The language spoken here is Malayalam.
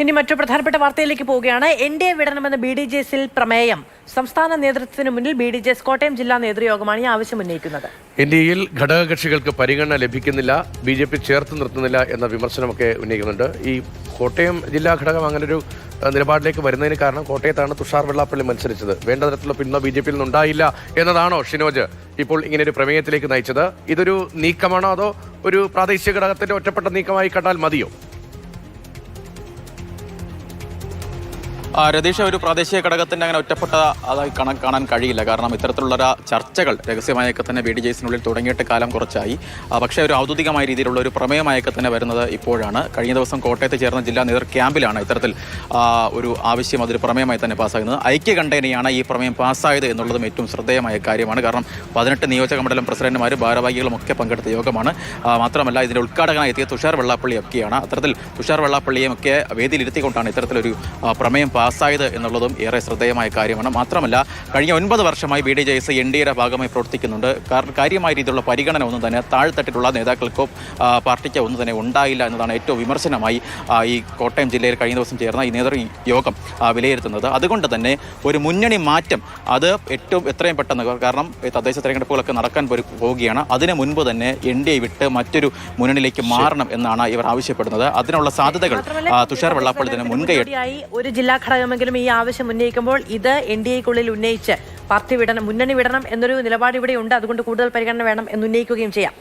ഇനി മറ്റു പ്രധാനപ്പെട്ട വാർത്തയിലേക്ക് പോവുകയാണ്. എൻഡിഎ വിടണമെന്ന ബിഡിജെഎസിൽ പ്രമേയം സംസ്ഥാന നേതൃത്വത്തിന് മുന്നിൽ ബിഡിജെഎസ് കോട്ടയം ജില്ലാ നേതൃയോഗമാണ് ഈ ആവശ്യം ഉന്നയിക്കുന്നത്. എൻഡിഎയിൽ ഘടകകക്ഷികൾക്ക് പരിഗണന ലഭിക്കുന്നില്ല, ബിജെപി ചേർത്ത് നിർത്തുന്നില്ല എന്ന വിമർശനമൊക്കെ ഉന്നയിക്കുന്നുണ്ട്. ഈ കോട്ടയം ജില്ലാ ഘടകം അങ്ങനൊരു നിലപാടിലേക്ക് വരുന്നതിന് കാരണം കോട്ടയത്താണ് തുഷാർ വെള്ളാപ്പള്ളി മത്സരിച്ചത്. വേണ്ട തരത്തിലുള്ള പിന്തുണ ബിജെപിയിൽ നിന്നുണ്ടായില്ല എന്നതാണോ ഷിനോജ് ഇപ്പോൾ ഇങ്ങനെ ഒരു പ്രമേയത്തിലേക്ക് നയിച്ചത്? ഇതൊരു നീക്കമാണോ അതോ ഒരു പ്രാദേശിക ഘടകത്തിന്റെ ഒറ്റപ്പെട്ട നീക്കമായി കണ്ടാൽ മതിയോ? രതീഷ, ഒരു പ്രാദേശിക ഘടകത്തിന്റെ അങ്ങനെ ഒറ്റപ്പെട്ട അതായി കാണാൻ കഴിയില്ല. കാരണം ഇത്തരത്തിലുള്ള ചർച്ചകൾ രഹസ്യമായൊക്കെ തന്നെ ബിഡിജെഎസിനുള്ളിൽ തുടങ്ങിയിട്ട് കാലം കുറച്ചായി. പക്ഷേ ഒരു ഔദ്യോഗികമായ രീതിയിലുള്ള ഒരു പ്രമേയമായൊക്കെ തന്നെ വരുന്നത് ഇപ്പോഴാണ്. കഴിഞ്ഞ ദിവസം കോട്ടയത്ത് ചേർന്ന ജില്ലാ നേതൃ ക്യാമ്പിലാണ് ഇത്തരത്തിൽ ഒരു ആവശ്യം അതൊരു പ്രമേയമായി തന്നെ പാസ്സാകുന്നത്. ഐക്യകണ്ഠേനയാണ് ഈ പ്രമേയം പാസ്സായത് എന്നുള്ളതും ഏറ്റവും ശ്രദ്ധേയമായ കാര്യമാണ്. കാരണം 18 നിയോജക മണ്ഡലം പ്രസിഡന്റുമാരും ഭാരവാഹികളും ഒക്കെ പങ്കെടുത്ത യോഗമാണ്. മാത്രമല്ല ഇതിന്റെ ഉദ്ഘാടകനായി എത്തിയ തുഷാർ വെള്ളാപ്പള്ളിയൊക്കെയാണ്. അത്തരത്തിൽ തുഷാർ വെള്ളാപ്പള്ളിയും ഒക്കെ വേദിയിലിരുത്തിക്കൊണ്ടാണ് ഇത്തരത്തിലൊരു പ്രമേയം പാസ്സായത് എന്നുള്ളതും ഏറെ ശ്രദ്ധേയമായ കാര്യമാണ്. മാത്രമല്ല കഴിഞ്ഞ 9 വർഷമായി ബിഡിജെഎസ് എൻഡിഎയുടെ ഭാഗമായി പ്രവർത്തിക്കുന്നുണ്ട്. കാര്യമായ രീതിയിലുള്ള പരിഗണന ഒന്നും തന്നെ താഴ്ത്തട്ടിലുള്ള നേതാക്കൾക്കോ പാർട്ടിക്കോ ഒന്നും തന്നെ ഉണ്ടായില്ല എന്നതാണ് ഏറ്റവും വിമർശനമായി ഈ കോട്ടയം ജില്ലയിൽ കഴിഞ്ഞ ദിവസം ചേർന്ന ഈ നേതൃയോഗം വിലയിരുത്തുന്നത്. അതുകൊണ്ട് തന്നെ ഒരു മുന്നണി മാറ്റം അത് എത്രയും പെട്ടെന്ന്, കാരണം തദ്ദേശ തെരഞ്ഞെടുപ്പുകളൊക്കെ നടക്കാൻ പോവുകയാണ്, അതിനു മുൻപ് തന്നെ എൻഡിഎ വിട്ട് മറ്റൊരു മുന്നണിയിലേക്ക് മാറണം എന്നാണ് ഇവർ ആവശ്യപ്പെടുന്നത്. അതിനുള്ള സാധ്യതകൾ തുഷാർ വെള്ളാപ്പള്ളി തന്നെ മുൻകൈ ഒരു ജില്ലാ ഘടകമെങ്കിലും ഈ ആവശ്യം ഉന്നയിക്കുമ്പോൾ ഇത് എൻഡിഎക്കുള്ളിൽ ഉന്നയിച്ച് പാർട്ടി വിടണം, മുന്നണി വിടണം എന്നൊരു നിലപാട് ഇവിടെ ഉണ്ട്. അതുകൊണ്ട് കൂടുതൽ പരിഗണന വേണം എന്ന് ഉന്നയിക്കുകയും ചെയ്യാം.